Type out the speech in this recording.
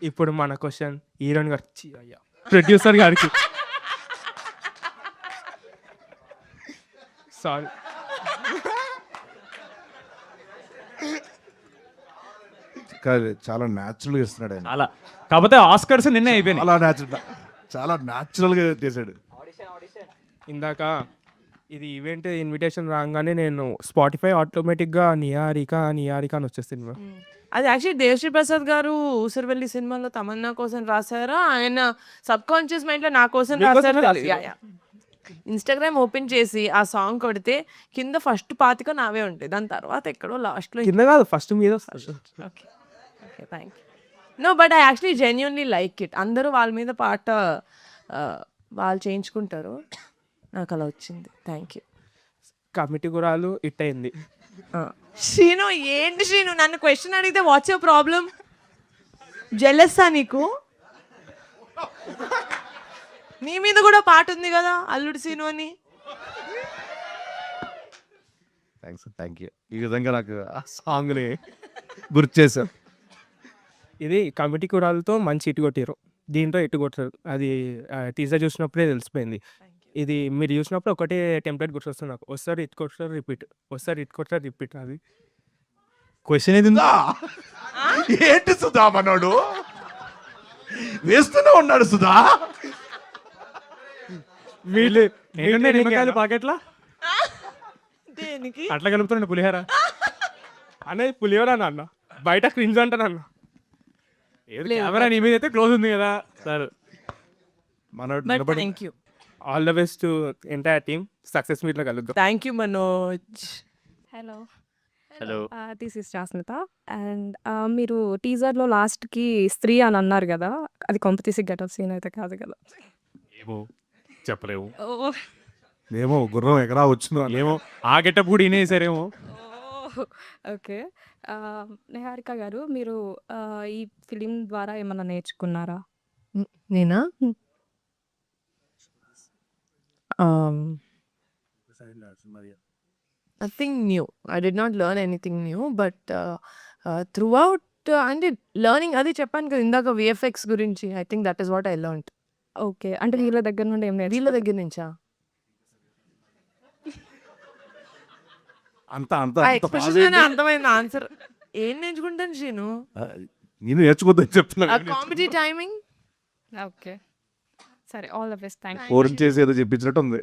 ఇప్పుడు మన question heroine గారికి అయ్యా ప్రొడ్యూసర్ గారికి. సారీ. చాలా న్యాచురల్గా ఇస్తున్నాడు ఆయన. చాలా కాకపోతే ఆస్కర్స్ నిన్నే అయిపోయినాయి. చాలా న్యాచురల్గా చేశాడు. ఇందాక ఇది ఈవెంట్ ఇన్విటేషన్ రాగానే నేను స్పాటిఫై ఆటోమేటిక్గా నిహారిక అని వచ్చేసింది. అది యాక్చువల్లీ దేవశ్రీ ప్రసాద్ గారు ఊసరవెల్లి సినిమాలో తమన్నా కోసం రాశారా, ఆయన సబ్ కాన్షియస్ మైండ్లో నా కోసం రాశారా? ఇన్స్టాగ్రామ్ ఓపెన్ చేసి ఆ సాంగ్ కొడితే కింద ఫస్ట్ 25 నావే ఉంటాయి, దాని తర్వాత ఎక్కడో లాస్ట్లో. కింద కాదు, ఫస్ట్ మీద వస్తుంది. Okay okay, thank you. No but I actually genuinely like it. అందరూ వాళ్ళ మీద పాట వాళ్ళు చేయించుకుంటారు, నాకు అలా వచ్చింది. Thank you. కమిటీ గురాలు ఇట్ అయింది. శ్రీను, ఏంటి శ్రీను నన్ను క్వశ్చన్ అడిగితే వాట్స్ యువర్ ప్రాబ్లం? జెలస్సా నీకు? నీ మీద కూడా పాట ఉంది కదా అల్లుడు సీను అని. Thank you. ఈ విధంగా నాకు ఆ సాంగ్ని గుర్తు చేశారు. ఇది కమిటీ కురాలతో మంచి ఇటు కొట్టారు, దీంతో ఇటు కొట్టారు. అది టీజర్ చూసినప్పుడే తెలిసిపోయింది. ఇది మీరు చూసినప్పుడు ఒకటే టెంప్లెట్ గుర్తొస్తుంది నాకు. వస్తారు ఇటు కొట్టారు రిపీట్, వస్తారు ఇటు కొట్టారు రిపీట్. అది క్వశ్చన్ ఏది ఉందా? ఏంటి సుధా మనోడు వేస్తూనే ఉన్నాడు సుధా. వీళ్ళు నిమ్మకాయలు పాకెట్లా దేనికి అట్లా కలుపుతుండే పులిహోర అనేది పులిహోర అన్న బయట క్రింజ్ అంటానన్న. కెమెరా నీ మీద అయితే క్లోజ్ ఉంది కదా సార్. మనోడు బట్ నిలబడి thank you. All the best to entire team. Success మీట్లో కలుద్దాం. Thank you Manoj. Hello hello. This is Jasmitha. And మీరు టీజర్లో లాస్ట్కి స్త్రీ అని అన్నారు కదా, అది కొంపతీసి గెటప్ సీన్ అయితే కాదు కదా? ఏమో చెప్పలేము. ఏమో గుర్రం ఎక్కడా వచ్చిందో అని. ఏమో ఆ గెటప్ కూడా వినేసారేమో. ఓకే. నిహారిక గారు, మీరు ఈ ఫిలిం ద్వారా ఏమన్నా నేర్చుకున్నారా? నేనా? Nothing new. I did not learn anything new, but throughout అంటే లర్నింగ్ అది చెప్పాను కదా ఇందాక VFX గురించి. I think that is what I learned. Okay, అంటే వీళ్ళ దగ్గర నుండి ఏం వీళ్ళ నేర్చుకున్నారు? దగ్గర నుంచా? అంత అంత ఆ అంత ఎక్స్ప్రెషన్ లోనే అర్థమైంది ఆన్సర్. ఏం నేర్చుకుంటాను శ్రీను? నేను నేర్చుకోద్దని చెప్తున్నా. ఆ కామెడీ టైమింగ్. ఓకే, సరే, all the best. Thank phone చేసి ఏదో చెప్పించినట్టు ఉంది.